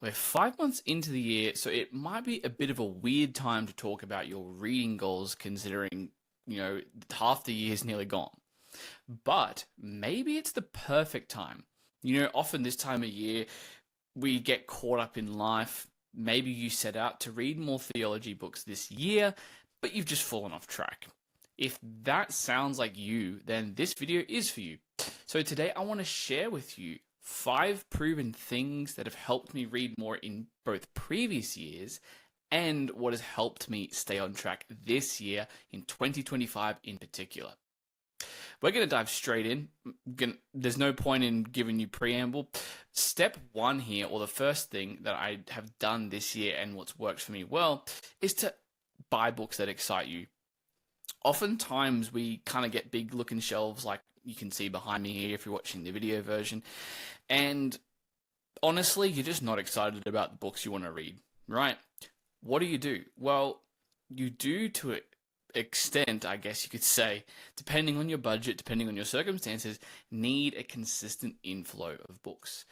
We're 5 months into the year, so it might be a bit of a weird time to talk about your reading goals considering, half the year's nearly gone. But maybe it's the perfect time. Often this time of year, we get caught up in life. Maybe you set out to read more theology books this year, but you've just fallen off track. If that sounds like you, then this video is for you. So today I want to share with you 5 proven things that have helped me read more in both previous years and what has helped me stay on track this year in 2025 in particular. We're going to dive straight in. There's no point in giving you preamble. Step one here, or the first thing that I have done this year and what's worked for me well, is to buy books that excite you. Oftentimes we kind of get big looking shelves like you can see behind me here if you're watching the video version. And honestly, you're just not excited about the books you want to read, right? What do? Well, you do to an extent, I guess you could say, depending on your budget, depending on your circumstances, need a consistent inflow of books.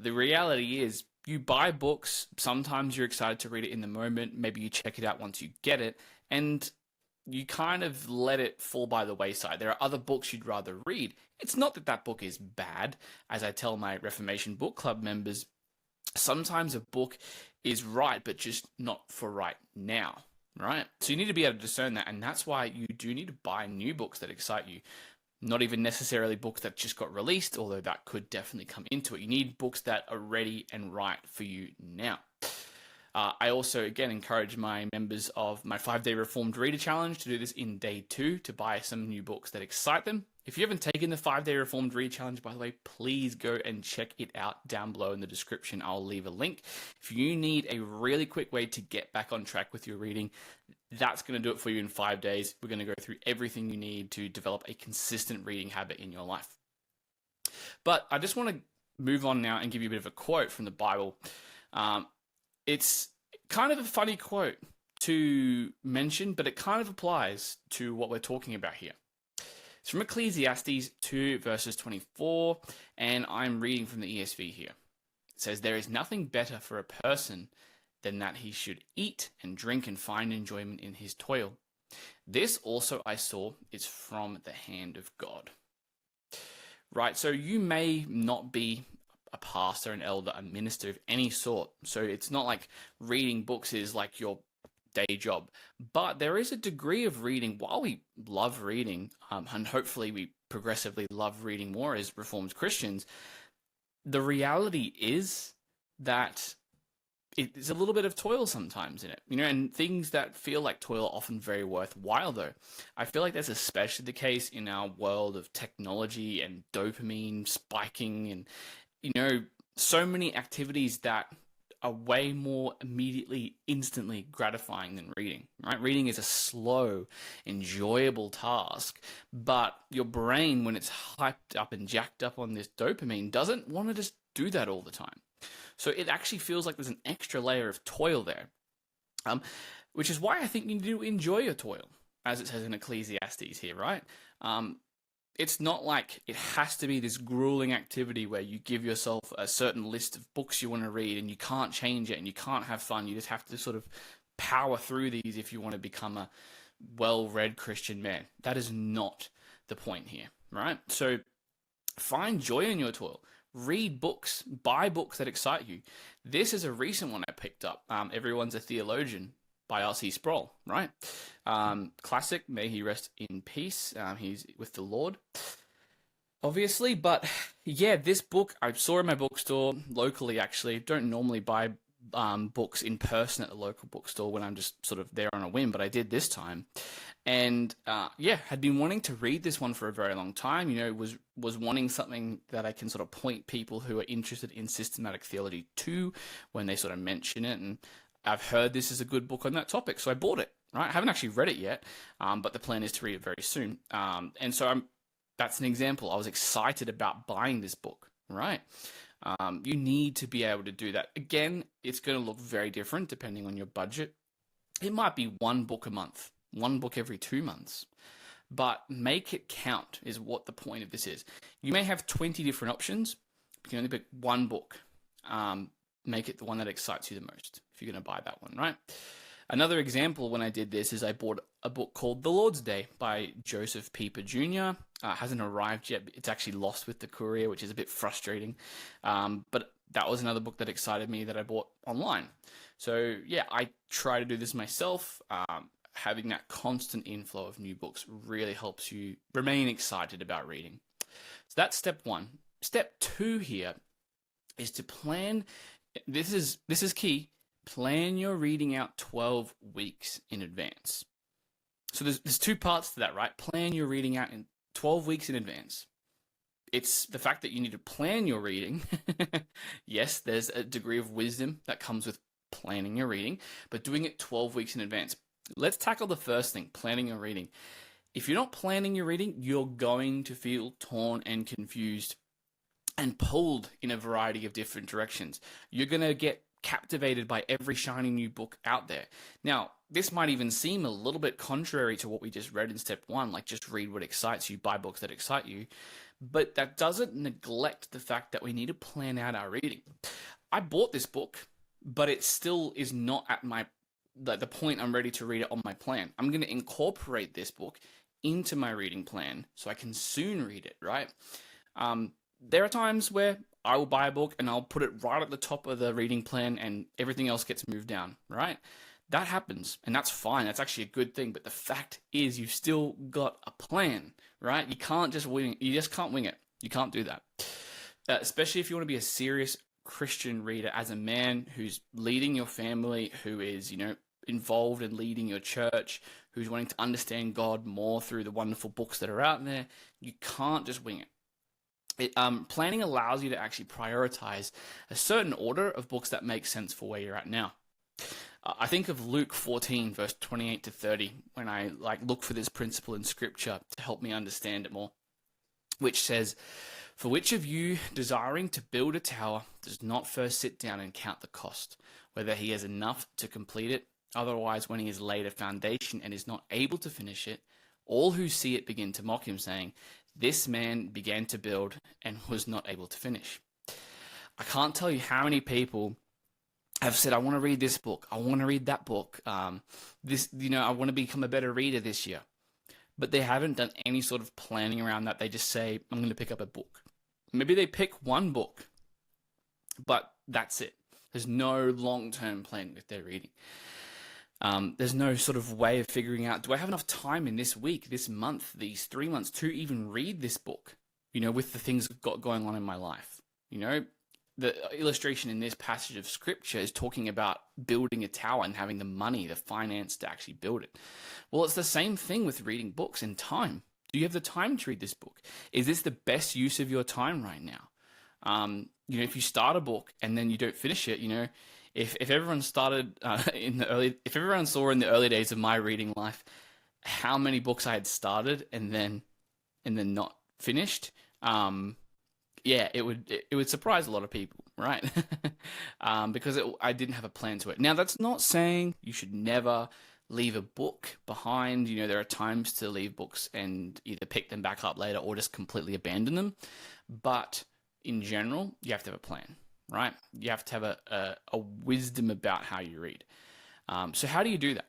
The reality is you buy books, sometimes you're excited to read it in the moment, maybe you check it out once you get it, and you kind of let it fall by the wayside. There are other books you'd rather read. It's not that that book is bad. As I tell my Reformation Book Club members, sometimes a book is right, but just not for right now, right? So you need to be able to discern that, and that's why you do need to buy new books that excite you. Not even necessarily books that just got released, although that could definitely come into it. You need books that are ready and right for you now. I also, again, encourage my members of my 5-day Reformed Reader Challenge to do this in day 2 to buy some new books that excite them. If you haven't taken the 5-day Reformed Reader Challenge, by the way, please go and check it out down below in the description. I'll leave a link. If you need a really quick way to get back on track with your reading, that's going to do it for you in 5 days. We're going to go through everything you need to develop a consistent reading habit in your life. But I just want to move on now and give you a bit of a quote from the Bible. It's kind of a funny quote to mention, but it kind of applies to what we're talking about here. It's from Ecclesiastes 2 verses 24, and I'm reading from the ESV here. It says, "There is nothing better for a person than that he should eat and drink and find enjoyment in his toil. This also I saw is from the hand of God." Right, so you may not be a pastor, an elder, a minister of any sort. So it's not like reading books is like your day job. But there is a degree of reading, while we love reading, and hopefully we progressively love reading more as Reformed Christians, the reality is that it's a little bit of toil sometimes in it, and things that feel like toil are often very worthwhile though. I feel like that's especially the case in our world of technology and dopamine spiking and so many activities that are way more immediately, instantly gratifying than reading, right? Reading is a slow, enjoyable task, but your brain, when it's hyped up and jacked up on this dopamine, doesn't want to just do that all the time. So it actually feels like there's an extra layer of toil there, which is why I think you need to enjoy your toil, as it says in Ecclesiastes here, right? It's not like it has to be this grueling activity where you give yourself a certain list of books you want to read and you can't change it and you can't have fun. You just have to sort of power through these if you want to become a well-read Christian man. That is not the point here, right? So find joy in your toil. Read books. Buy books that excite you. This is a recent one I picked up. Everyone's a Theologian by R.C. Sproul, right? Classic, may he rest in peace. He's with the Lord, obviously. But yeah, this book I saw in my bookstore locally, actually. Don't normally buy books in person at the local bookstore when I'm just sort of there on a whim, but I did this time. And had been wanting to read this one for a very long time. Was wanting something that I can sort of point people who are interested in systematic theology to when they sort of mention it. And I've heard this is a good book on that topic, so I bought it, right? I haven't actually read it yet, but the plan is to read it very soon. And so that's an example. I was excited about buying this book, right? You need to be able to do that. Again, it's going to look very different depending on your budget. It might be one book a month, one book every 2 months, but make it count is what the point of this is. You may have 20 different options, but you can only pick one book. make it the one that excites you the most if you're going to buy that one, right? Another example when I did this is I bought a book called The Lord's Day by Joseph Pieper Jr. Hasn't arrived yet. It's actually lost with the courier, which is a bit frustrating. But that was another book that excited me that I bought online. So yeah, I try to do this myself. Having that constant inflow of new books really helps you remain excited about reading. So that's step one. Step two here is to plan. This is key. Plan your reading out 12 weeks in advance. So there's two parts to that, right? Plan your reading out in 12 weeks in advance. It's the fact that you need to plan your reading. Yes, there's a degree of wisdom that comes with planning your reading, but doing it 12 weeks in advance. Let's tackle the first thing, planning your reading. If you're not planning your reading, you're going to feel torn and confused and pulled in a variety of different directions. You're going to get captivated by every shiny new book out there. Now, this might even seem a little bit contrary to what we just read in step one, like just read what excites you, buy books that excite you, but that doesn't neglect the fact that we need to plan out our reading. I bought this book, but it still is not at the point I'm ready to read it on my plan. I'm going to incorporate this book into my reading plan so I can soon read it, right? There are times where I will buy a book and I'll put it right at the top of the reading plan and everything else gets moved down, right? That happens and that's fine. That's actually a good thing. But the fact is you've still got a plan, right? You can't just wing it. You just can't wing it. You can't do that. Especially if you want to be a serious Christian reader as a man who's leading your family, who is, involved in leading your church, who's wanting to understand God more through the wonderful books that are out there. You can't just wing it. Planning allows you to actually prioritize a certain order of books that make sense for where you're at now. I think of Luke 14, verse 28 to 30, when I look for this principle in scripture to help me understand it more, which says, "For which of you, desiring to build a tower, does not first sit down and count the cost, whether he has enough to complete it? Otherwise, when he has laid a foundation and is not able to finish it, all who see it begin to mock him, saying, 'This man began to build and was not able to finish.'" I can't tell you how many people have said, "I want to read this book. I want to read that book. I want to become a better reader this year." But they haven't done any sort of planning around that. They just say, "I'm going to pick up a book." Maybe they pick one book, but that's it. There's no long-term plan with their reading. There's no sort of way of figuring out, do I have enough time in this week, this month, these 3 months to even read this book, with the things I've got going on in my life? The illustration in this passage of scripture is talking about building a tower and having the money, the finance to actually build it. Well, it's the same thing with reading books and time. Do you have the time to read this book? Is this the best use of your time right now? If you start a book and then you don't finish it, if everyone started if everyone saw in the early days of my reading life how many books I had started and then not finished, it would surprise a lot of people, right? Because I didn't have a plan to it. Now, that's not saying you should never leave a book behind. There are times to leave books and either pick them back up later or just completely abandon them. But in general, you have to have a plan, right? You have to have a wisdom about how you read. So how do you do that?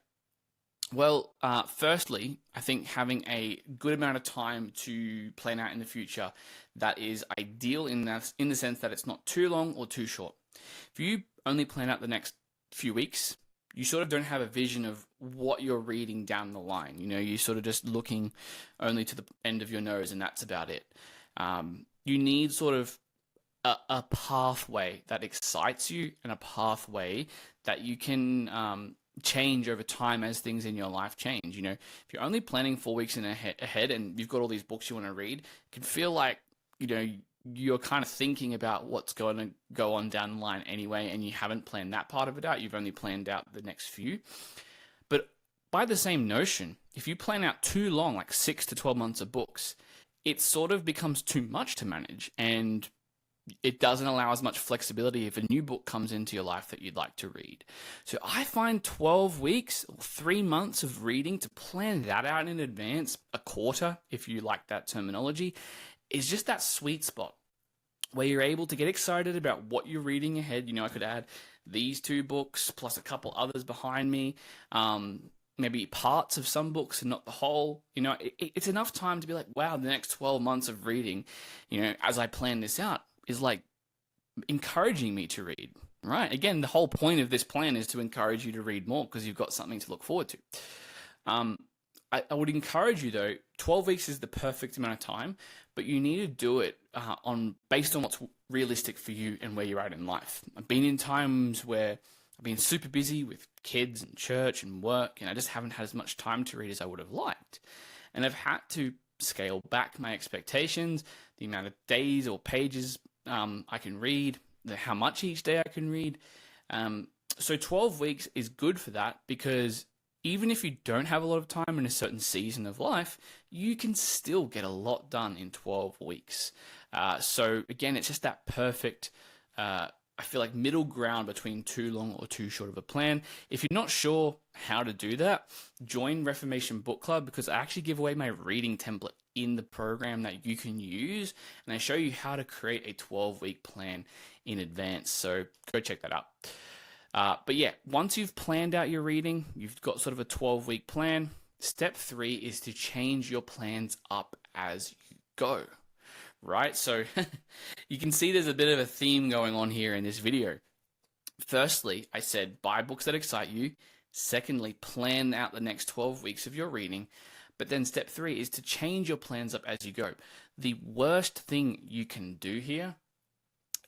Well, firstly, I think having a good amount of time to plan out in the future, that is ideal in the sense that it's not too long or too short. If you only plan out the next few weeks, you sort of don't have a vision of what you're reading down the line. You're sort of just looking only to the end of your nose and that's about it. You need sort of a pathway that excites you and a pathway that you can change over time as things in your life change. If you're only planning 4 weeks ahead and you've got all these books you want to read, it can feel like, you're kind of thinking about what's going to go on down the line anyway, and you haven't planned that part of it out. You've only planned out the next few. But by the same notion, if you plan out too long, like 6 to 12 months of books, it sort of becomes too much to manage, and it doesn't allow as much flexibility if a new book comes into your life that you'd like to read. So I find 12 weeks or 3 months of reading, to plan that out in advance, a quarter, if you like that terminology, is just that sweet spot. where you're able to get excited about what you're reading ahead. I could add these 2 books plus a couple others behind me. Maybe parts of some books and not the whole. It's enough time to be like, wow, the next 12 months of reading, as I plan this out, is like encouraging me to read, right? Again, the whole point of this plan is to encourage you to read more because you've got something to look forward to. I would encourage you, though, 12 weeks is the perfect amount of time, but you need to do it based on what's realistic for you and where you're at in life. I've been in times where I've been super busy with kids and church and work, and I just haven't had as much time to read as I would have liked. And I've had to scale back my expectations, the amount of days or pages I can read, how much each day I can read. So 12 weeks is good for that, because even if you don't have a lot of time in a certain season of life, you can still get a lot done in 12 weeks. So again, it's just that perfect, I feel like, middle ground between too long or too short of a plan. If you're not sure how to do that, join Reformation Book Club, because I actually give away my reading template in the program that you can use, and I show you how to create a 12-week plan in advance. So go check that out. But yeah, once you've planned out your reading, you've got sort of a 12-week plan. Step 3 is to change your plans up as you go, right? So you can see there's a bit of a theme going on here in this video. Firstly, I said buy books that excite you. Secondly, plan out the next 12 weeks of your reading. But then step 3 is to change your plans up as you go. The worst thing you can do here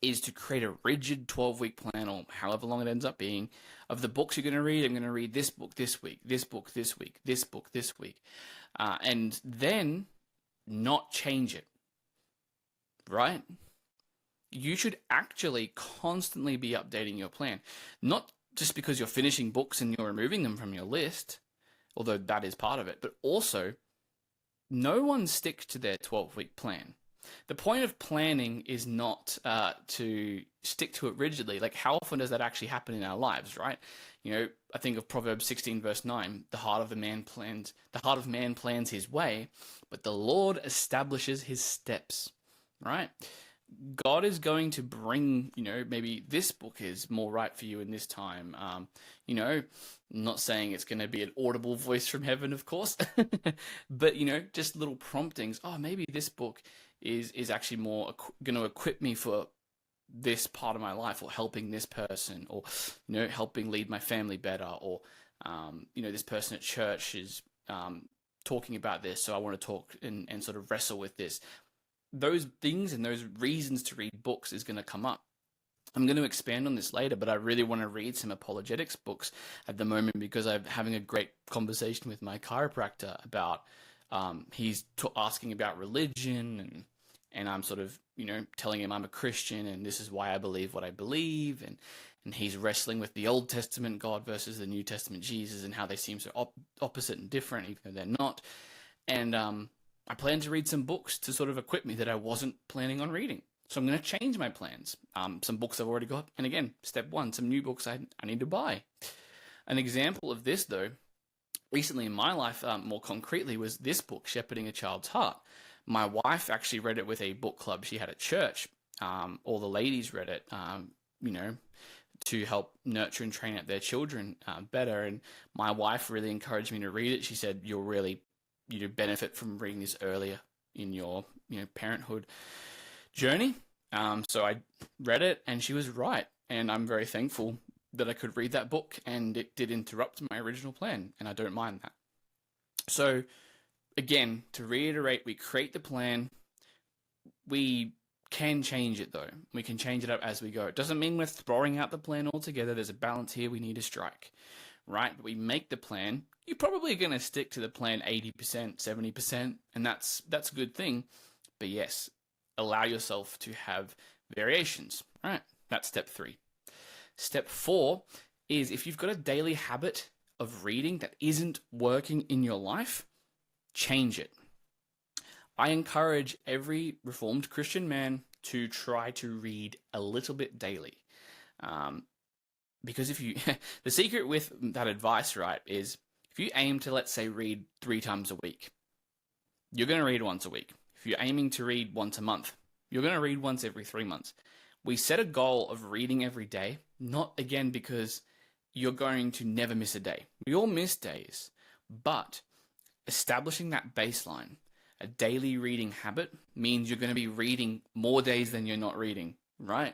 is to create a rigid 12-week plan, or however long it ends up being, of the books you're going to read. I'm going to read this book this week, this book this week, this book this week, and then not change it, right? You should actually constantly be updating your plan, not just because you're finishing books and you're removing them from your list, although that is part of it, but also no one sticks to their 12-week plan. The point of planning is not to stick to it rigidly. Like, how often does that actually happen in our lives, right? I think of Proverbs 16 verse 9, the heart of man plans his way, but the Lord establishes his steps, right? God is going to bring, maybe this book is more right for you in this time. I'm not saying it's going to be an audible voice from heaven, of course, but, just little promptings. Oh, maybe this book is actually more going to equip me for this part of my life, or helping this person, or, helping lead my family better, or, this person at church is talking about this, so I want to talk and sort of wrestle with this. Those things and those reasons to read books is going to come up. I'm going to expand on this later, but I really want to read some apologetics books at the moment, because I'm having a great conversation with my chiropractor about, he's asking about religion, and I'm sort of, telling him I'm a Christian and this is why I believe what I believe, and he's wrestling with the Old Testament God versus the New Testament Jesus and how they seem so opposite and different, even though they're not. And I plan to read some books to sort of equip me that I wasn't planning on reading. So I'm going to change my plans. Some books I've already got. And again, step 1, some new books I need to buy. An example of this, though, recently in my life, more concretely, was this book, Shepherding a Child's Heart. My wife actually read it with a book club she had at church. All the ladies read it, to help nurture and train up their children better. And my wife really encouraged me to read it. She said, you'll really benefit from reading this earlier in your parenthood journey. So I read it, and she was right, and I'm very thankful that I could read that book, and it did interrupt my original plan, and I don't mind that. So again, to reiterate, we create the plan. We can change it, though. We can change it up as we go. It doesn't mean we're throwing out the plan altogether. There's a balance here we need to strike, right? But we make the plan. You're probably going to stick to the plan 80%, 70%, and that's a good thing. But yes, allow yourself to have variations, right? That's step 3. Step 4 is, if you've got a daily habit of reading that isn't working in your life, change it. I encourage every Reformed Christian man to try to read a little bit daily. Because if you, the secret with that advice, right, is if you aim to, let's say, read 3 times a week, you're going to read once a week. If you're aiming to read once a month, You're going to read once every 3 months. We set a goal of reading every day, not again because you're going to never miss a day. We all miss days, but establishing that baseline, a daily reading habit, means you're going to be reading more days than you're not reading, right?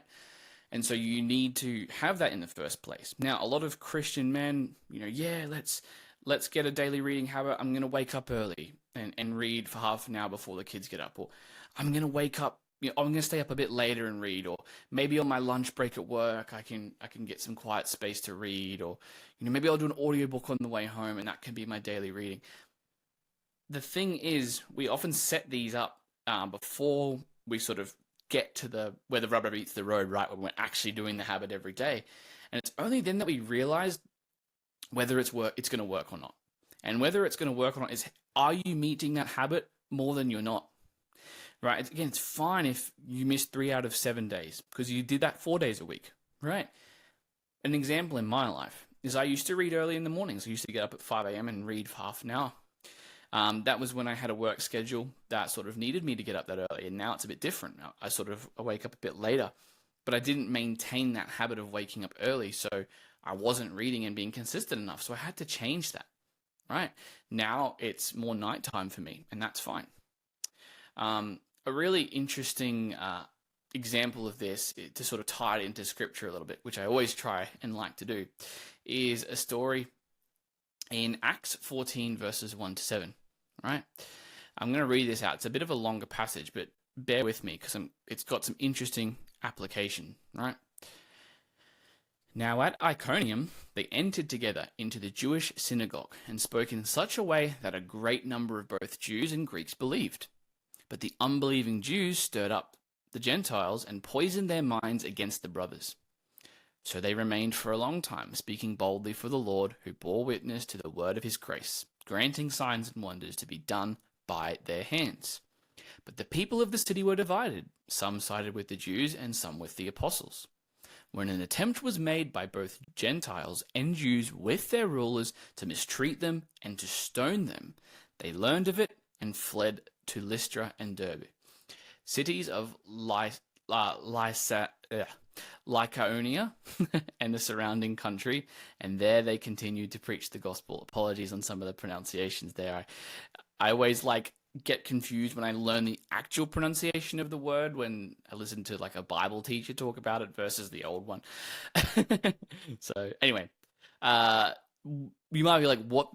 And so you need to have that in the first place. Now, a lot of Christian men, let's get a daily reading habit. I'm going to wake up early and read for half an hour before the kids get up. Or I'm going to wake up, I'm going to stay up a bit later and read. Or maybe on my lunch break at work, I can get some quiet space to read. Or, maybe I'll do an audiobook on the way home and that can be my daily reading. The thing is, we often set these up before we sort of get to where the rubber meets the road, right? When we're actually doing the habit every day. And it's only then that we realize whether it's going to work or not. And whether it's going to work or not is, are you meeting that habit more than you're not? Right? Again, it's fine if you miss 3 out of 7 days because you did that 4 days a week, right? An example in my life is I used to read early in the mornings. I used to get up at 5 a.m. and read for half an hour. That was when I had a work schedule that sort of needed me to get up that early. And now it's a bit different. I wake up a bit later, but I didn't maintain that habit of waking up early. So I wasn't reading and being consistent enough. So I had to change that, right? Now it's more nighttime for me, and that's fine. A really interesting example of this, to sort of tie it into scripture a little bit, which I always try and like to do, is a story in Acts 14 verses 1-7. Right? I'm going to read this out. It's a bit of a longer passage, but bear with me because it's got some interesting application, right? Now at Iconium, they entered together into the Jewish synagogue and spoke in such a way that a great number of both Jews and Greeks believed. But the unbelieving Jews stirred up the Gentiles and poisoned their minds against the brothers. So they remained for a long time, speaking boldly for the Lord, who bore witness to the word of his grace, granting signs and wonders to be done by their hands. But the people of the city were divided. Some sided with the Jews and some with the apostles. When an attempt was made by both Gentiles and Jews with their rulers to mistreat them and to stone them, they learned of it and fled to Lystra and Derbe, cities of Lycaonia and the surrounding country, and there they continued to preach the gospel. Apologies on some of the pronunciations there. I always get confused when I learn the actual pronunciation of the word when I listen to a Bible teacher talk about it versus the old one. So anyway, you might be like, what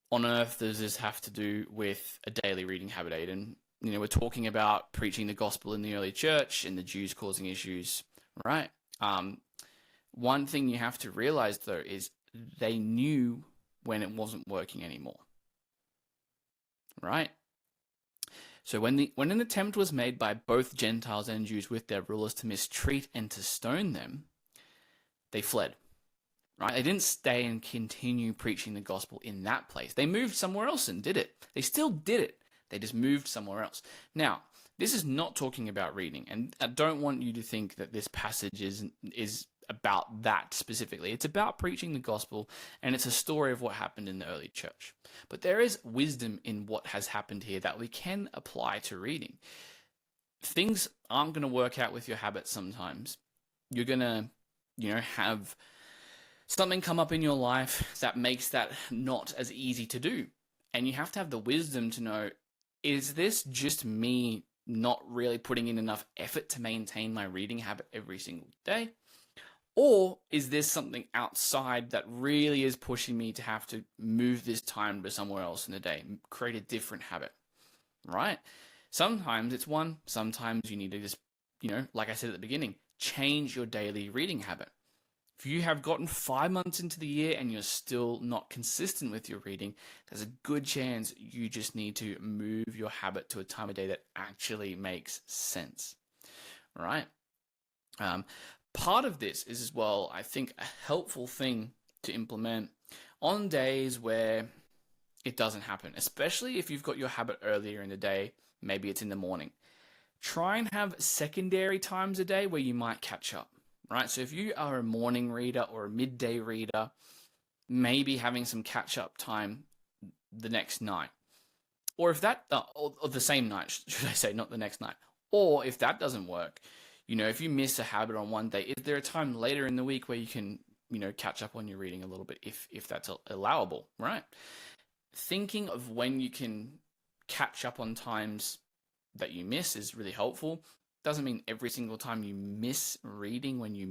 on earth does this have to do with a daily reading habit, Aiden? We're talking about preaching the gospel in the early church and the Jews causing issues, right? One thing you have to realize, though, is they knew when it wasn't working anymore, right? So when an attempt was made by both Gentiles and Jews with their rulers to mistreat and to stone them, they fled, right? They didn't stay and continue preaching the gospel in that place. They moved somewhere else and did it. They still did it. They just moved somewhere else. Now, this is not talking about reading, and I don't want you to think that this passage is about that specifically. It's about preaching the gospel, and it's a story of what happened in the early church. But there is wisdom in what has happened here that we can apply to reading. Things aren't going to work out with your habits sometimes. You're going to, have something come up in your life that makes that not as easy to do. And you have to have the wisdom to know, is this just me not really putting in enough effort to maintain my reading habit every single day? Or is this something outside that really is pushing me to have to move this time to somewhere else in the day, create a different habit, right? Sometimes it's one, sometimes you need to just, like I said at the beginning, change your daily reading habit. If you have gotten 5 months into the year and you're still not consistent with your reading, there's a good chance you just need to move your habit to a time of day that actually makes sense, right? Part of this is as well, I think, a helpful thing to implement on days where it doesn't happen, especially if you've got your habit earlier in the day, maybe it's in the morning. Try and have secondary times a day where you might catch up. Right, so if you are a morning reader or a midday reader, maybe having some catch-up time the next night. Or if that, or the same night, should I say, not the next night. Or if that doesn't work, if you miss a habit on one day, is there a time later in the week where you can, catch up on your reading a little bit if that's allowable, right? Thinking of when you can catch up on times that you miss is really helpful. Doesn't mean every single time you miss reading when you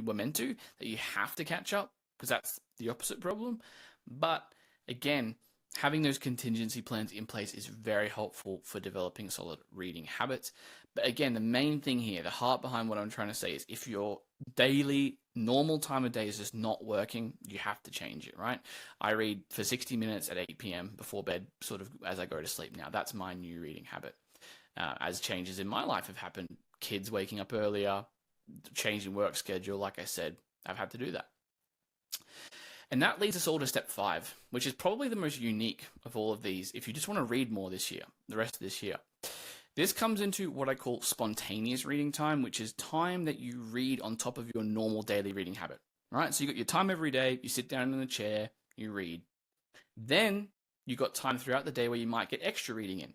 were meant to, that you have to catch up, because that's the opposite problem. But again, having those contingency plans in place is very helpful for developing solid reading habits. But again, the main thing here, the heart behind what I'm trying to say is, if your daily normal time of day is just not working, you have to change it, right? I read for 60 minutes at 8 p.m. before bed, sort of as I go to sleep now. That's my new reading habit. As changes in my life have happened, kids waking up earlier, changing work schedule, like I said, I've had to do that. And that leads us all to step 5, which is probably the most unique of all of these. If you just want to read more this year, the rest of this year, this comes into what I call spontaneous reading time, which is time that you read on top of your normal daily reading habit, right? So you got your time every day, you sit down in a chair, you read. Then you got time throughout the day where you might get extra reading in.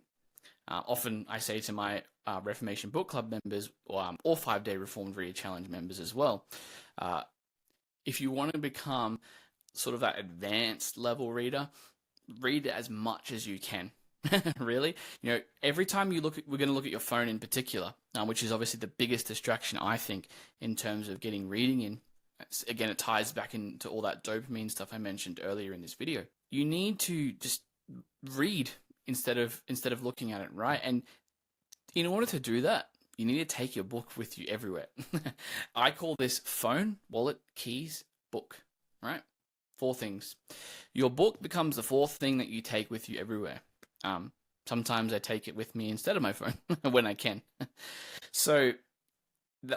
Often I say to my Reformation Book Club members, or 5-day Reformed Reader Challenge members as well, if you want to become sort of that advanced level reader, read as much as you can. Really, every time we're going to look at your phone in particular, which is obviously the biggest distraction, I think, in terms of getting reading in. Again, it ties back into all that dopamine stuff I mentioned earlier in this video. You need to just read instead of looking at it, right? And in order to do that, you need to take your book with you everywhere. I call this phone, wallet, keys, book, right? 4 things. Your book becomes the 4th thing that you take with you everywhere. Sometimes I take it with me instead of my phone when I can. So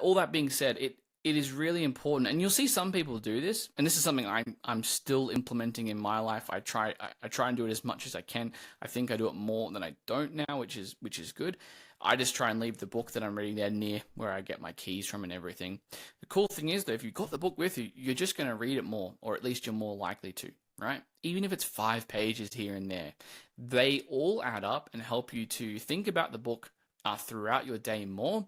all that being said, it is really important, and you'll see some people do this, and this is something I'm still implementing in my life. I try and do it as much as I can. I think I do it more than I don't now, which is good. I just try and leave the book that I'm reading there near where I get my keys from and everything. The cool thing is, though, if you've got the book with you, you're just going to read it more, or at least you're more likely to, right? Even if it's 5 pages here and there, they all add up and help you to think about the book throughout your day more,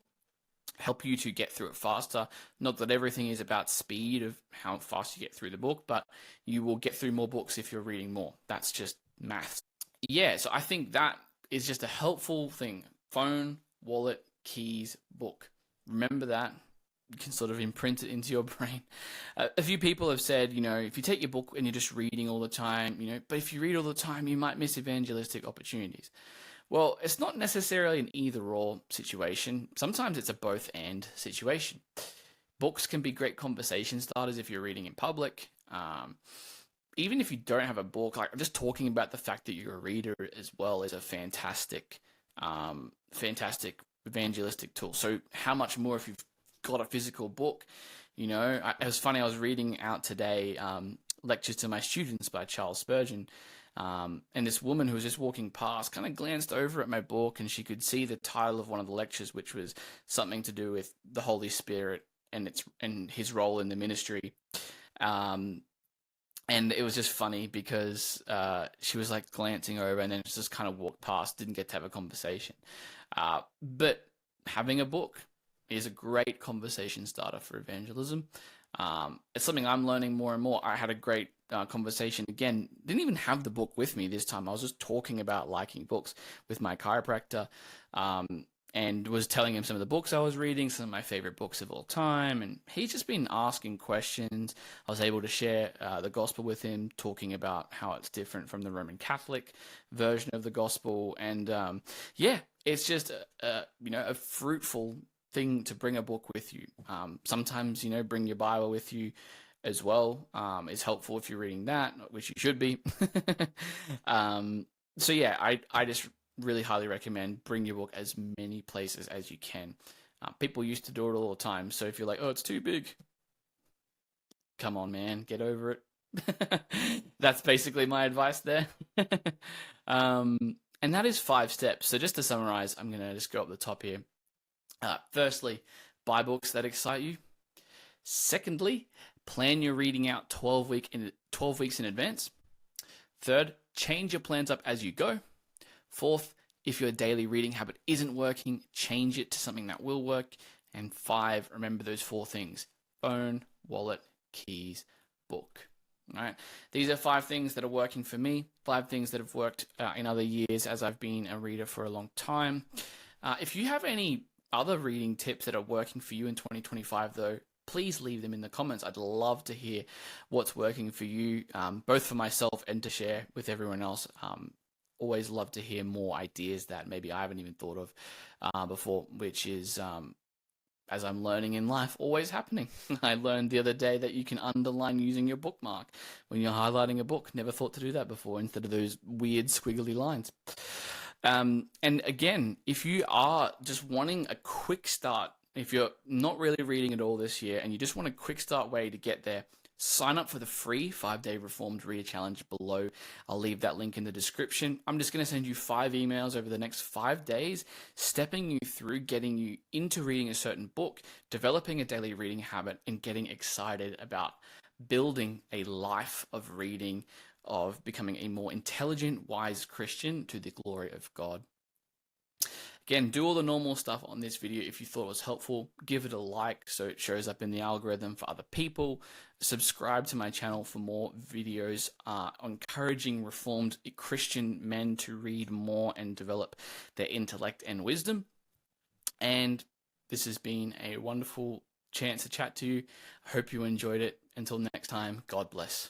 help you to get through it faster. Not that everything is about speed of how fast you get through the book, but you will get through more books if you're reading more. That's just maths. Yeah, so I think that is just a helpful thing. Phone, wallet, keys, book. Remember that. You can sort of imprint it into your brain. A few people have said, if you take your book and you're just reading all the time, but if you read all the time, you might miss evangelistic opportunities. Well, it's not necessarily an either-or situation. Sometimes it's a both-and situation. Books can be great conversation starters if you're reading in public. Even if you don't have a book, like just talking about the fact that you're a reader as well is a fantastic evangelistic tool. So how much more if you've got a physical book? It was funny, I was reading out today Lectures to My Students by Charles Spurgeon, and this woman who was just walking past kind of glanced over at my book, and she could see the title of one of the lectures, which was something to do with the Holy Spirit and his role in the ministry. And it was just funny because she was like glancing over and then just kind of walked past, didn't get to have a conversation. But having a book is a great conversation starter for evangelism. It's something I'm learning more and more. I had a great conversation. Again, didn't even have the book with me this time. I was just talking about liking books with my chiropractor. And was telling him some of the books I was reading, some of my favorite books of all time. And he's just been asking questions. I was able to share the gospel with him, talking about how it's different from the Roman Catholic version of the gospel. And it's just a fruitful thing to bring a book with you. Sometimes, bring your Bible with you as well. It's helpful if you're reading that, which you should be. I just really highly recommend bring your book as many places as you can. People used to do it all the time. So if you're like, oh, it's too big, come on, man, get over it. That's basically my advice there. And that is 5 steps. So just to summarize, I'm going to just go up the top here. Firstly, buy books that excite you. Secondly, plan your reading out 12 weeks in advance. Third, change your plans up as you go. Fourth, If your daily reading habit isn't working, change it to something that will work. And 5, remember those 4 things: phone, wallet, keys, book. All right. These are 5 things that are working for me, 5 things that have worked in other years as I've been a reader for a long time. If you have any other reading tips that are working for you in 2025, though, please leave them in the comments. I'd love to hear what's working for you, both for myself and to share with everyone else. Always love to hear more ideas that maybe I haven't even thought of before, which is, as I'm learning in life, always happening. I learned the other day that you can underline using your bookmark when you're highlighting a book. Never thought to do that before, instead of those weird squiggly lines. And again, if you are just wanting a quick start, if you're not really reading at all this year and you just want a quick start way to get there, sign up for the free 5-day Reformed Reader Challenge below. I'll leave that link in the description. I'm just going to send you 5 emails over the next 5 days, stepping you through getting you into reading a certain book, developing a daily reading habit, and getting excited about building a life of reading, of becoming a more intelligent, wise Christian to the glory of God. Again, do all the normal stuff on this video. If you thought it was helpful, give it a like so it shows up in the algorithm for other people. Subscribe to my channel for more videos encouraging Reformed Christian men to read more and develop their intellect and wisdom. And this has been a wonderful chance to chat to you. I hope you enjoyed it. Until next time, God bless.